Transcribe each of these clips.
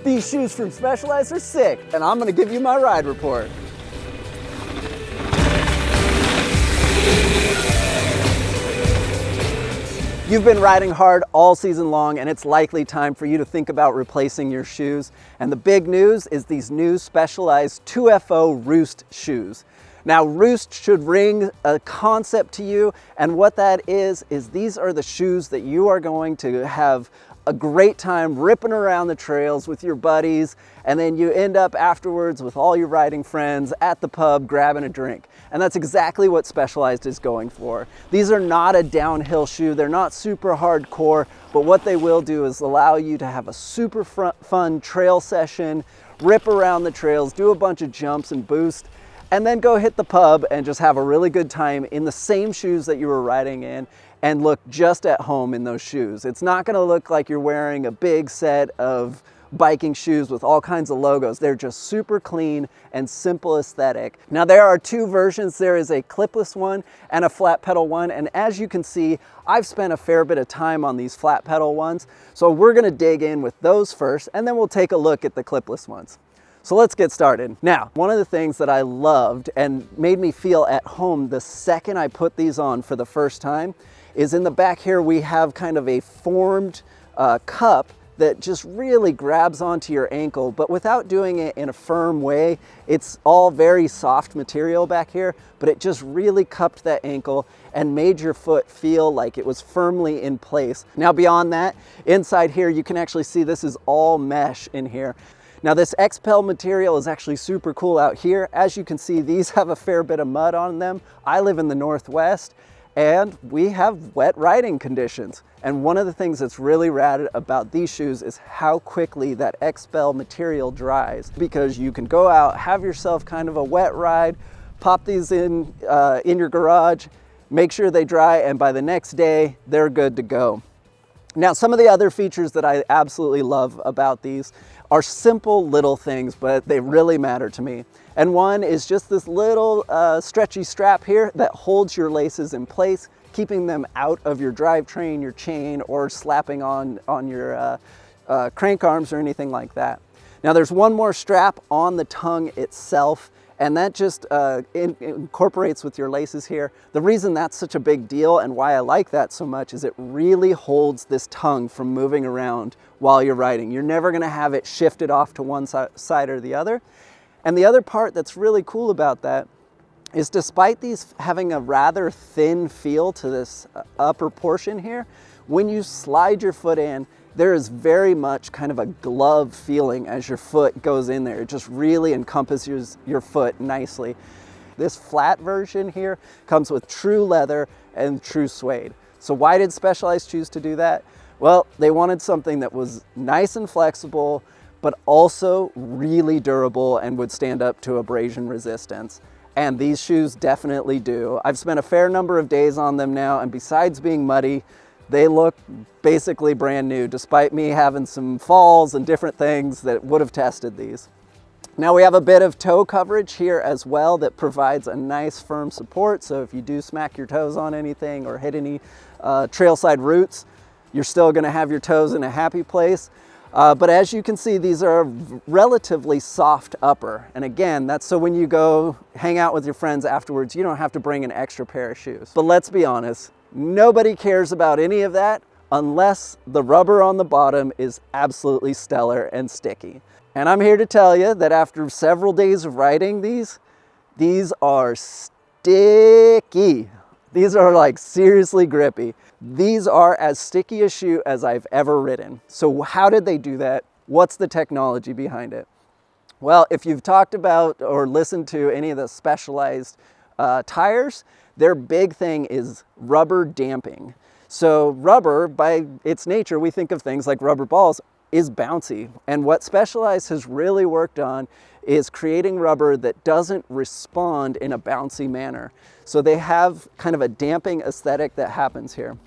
These shoes from Specialized are sick, and I'm gonna give you my ride report. You've been riding hard all season long, and it's likely time for you to think about replacing your shoes. And the big news is these new Specialized 2FO Roost shoes. Now, Roost should ring a concept to you, and what that is these are the shoes that you are going to have a great time ripping around the trails with your buddies, and then you end up afterwards with all your riding friends at the pub grabbing a drink. And that's exactly what Specialized is going for. These are not a downhill shoe, they're not super hardcore, but what they will do is allow you to have a super fun trail session, rip around the trails, do a bunch of jumps and boost, and then go hit the pub and just have a really good time in the same shoes that you were riding in and look just at home in those shoes. It's not gonna look like you're wearing a big set of biking shoes with all kinds of logos. They're just super clean and simple aesthetic. Now there are two versions. There is a clipless one and a flat pedal one. And as you can see, I've spent a fair bit of time on these flat pedal ones. So we're gonna dig in with those first, and then we'll take a look at the clipless ones. So let's get started. Now, one of the things that I loved and made me feel at home the second I put these on for the first time is in the back here we have kind of a formed cup that just really grabs onto your ankle, but without doing it in a firm way. It's all very soft material back here, but it just really cupped that ankle and made your foot feel like it was firmly in place. Now beyond that, inside here you can actually see this is all mesh in here. Now this X-Pel material is actually super cool out here. As you can see, these have a fair bit of mud on them. I live in the Northwest, and we have wet riding conditions. And one of the things that's really rad about these shoes is how quickly that X-Pel material dries, because you can go out, have yourself kind of a wet ride, pop these in your garage, make sure they dry, and by the next day, they're good to go. Now, some of the other features that I absolutely love about these are simple little things, but they really matter to me. And one is just this little stretchy strap here that holds your laces in place, keeping them out of your drivetrain, your chain, or slapping on your crank arms or anything like that. Now there's one more strap on the tongue itself, and that just incorporates with your laces here. The reason that's such a big deal and why I like that so much is it really holds this tongue from moving around while you're riding. You're never gonna have it shifted off to one side or the other. And the other part that's really cool about that is despite these having a rather thin feel to this upper portion here, when you slide your foot in, there is very much kind of a glove feeling as your foot goes in there. It just really encompasses your foot nicely. This flat version here comes with true leather and true suede. So why did Specialized choose to do that? Well, they wanted something that was nice and flexible, but also really durable and would stand up to abrasion resistance. And these shoes definitely do. I've spent a fair number of days on them now, and besides being muddy, they look basically brand new, despite me having some falls and different things that would have tested these. Now we have a bit of toe coverage here as well that provides a nice firm support. So if you do smack your toes on anything or hit any trailside roots, you're still gonna have your toes in a happy place. But as you can see, these are a relatively soft upper. And again, that's so when you go hang out with your friends afterwards, you don't have to bring an extra pair of shoes. But let's be honest, nobody cares about any of that unless the rubber on the bottom is absolutely stellar and sticky. And I'm here to tell you that after several days of riding these are sticky. These are like seriously grippy. These are as sticky a shoe as I've ever ridden. So how did they do that? What's the technology behind it? Well, if you've talked about or listened to any of the Specialized tires, their big thing is rubber damping. So rubber, by its nature, we think of things like rubber balls, is bouncy. And what Specialized has really worked on is creating rubber that doesn't respond in a bouncy manner. So they have kind of a damping aesthetic that happens here.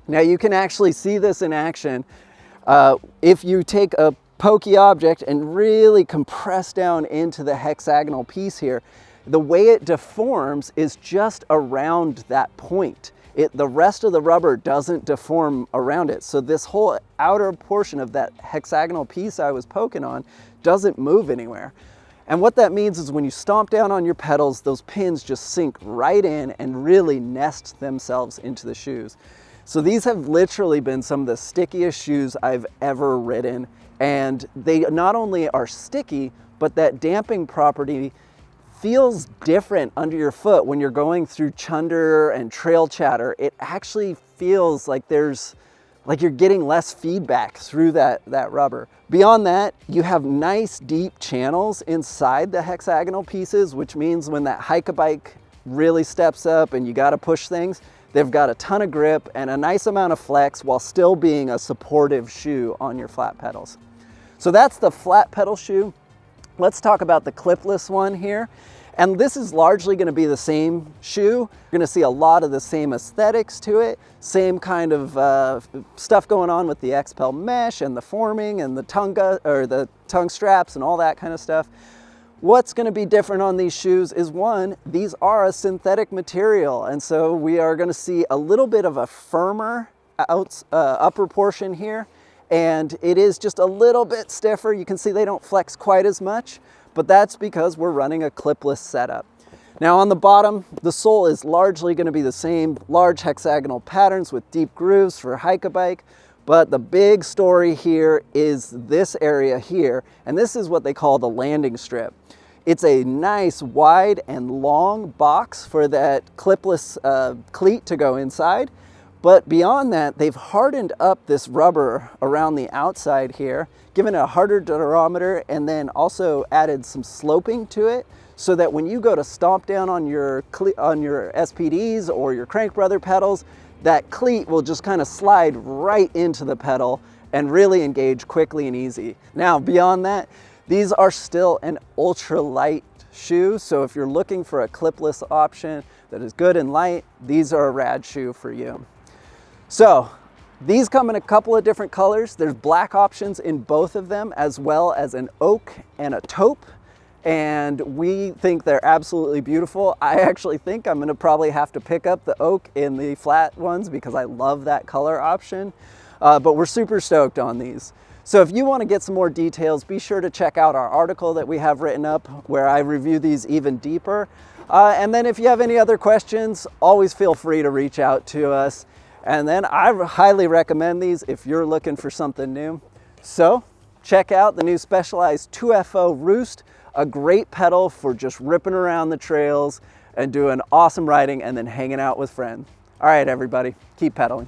Now you can actually see this in action if you take a pokey object and really compress down into the hexagonal piece here. The way it deforms is just around that point. the rest of the rubber doesn't deform around it. So this whole outer portion of that hexagonal piece I was poking on doesn't move anywhere. And what that means is when you stomp down on your pedals, those pins just sink right in and really nest themselves into the shoes. So these have literally been some of the stickiest shoes I've ever ridden. And they not only are sticky, but that damping property feels different under your foot when you're going through chunder and trail chatter. It actually feels like you're getting less feedback through that rubber. Beyond that, you have nice deep channels inside the hexagonal pieces, which means when that hike-a-bike really steps up and you gotta push things, they've got a ton of grip and a nice amount of flex while still being a supportive shoe on your flat pedals. So that's the flat pedal shoe. Let's talk about the clipless one here. And this is largely going to be the same shoe. You're going to see a lot of the same aesthetics to it, same kind of stuff going on with the Expel mesh and the forming and the tongue straps and all that kind of stuff. What's going to be different on these shoes is, one, these are a synthetic material, and so we are going to see a little bit of a firmer upper portion here, and it is just a little bit stiffer. You can see they don't flex quite as much, but that's because we're running a clipless setup. Now on the bottom, the sole is largely going to be the same large hexagonal patterns with deep grooves for hike-a-bike, but the big story here is this area here, and this is what they call the landing strip. It's a nice wide and long box for that clipless cleat to go inside, but beyond that, they've hardened up this rubber around the outside here, given it a harder durometer, and then also added some sloping to it so that when you go to stomp down on your SPDs or your Crank Brother pedals, that cleat will just kind of slide right into the pedal and really engage quickly and easy. Now, beyond that, these are still an ultra light shoe, so if you're looking for a clipless option that is good and light, these are a rad shoe for you. So these come in a couple of different colors. There's black options in both of them, as well as an oak and a taupe. And we think they're absolutely beautiful. I actually think I'm gonna probably have to pick up the oak in the flat ones because I love that color option. But we're super stoked on these. So if you wanna get some more details, be sure to check out our article that we have written up where I review these even deeper. And then if you have any other questions, always feel free to reach out to us. And then I highly recommend these if you're looking for something new. So check out the new Specialized 2FO Roost, a great pedal for just ripping around the trails and doing awesome riding and then hanging out with friends. All right, everybody, keep pedaling.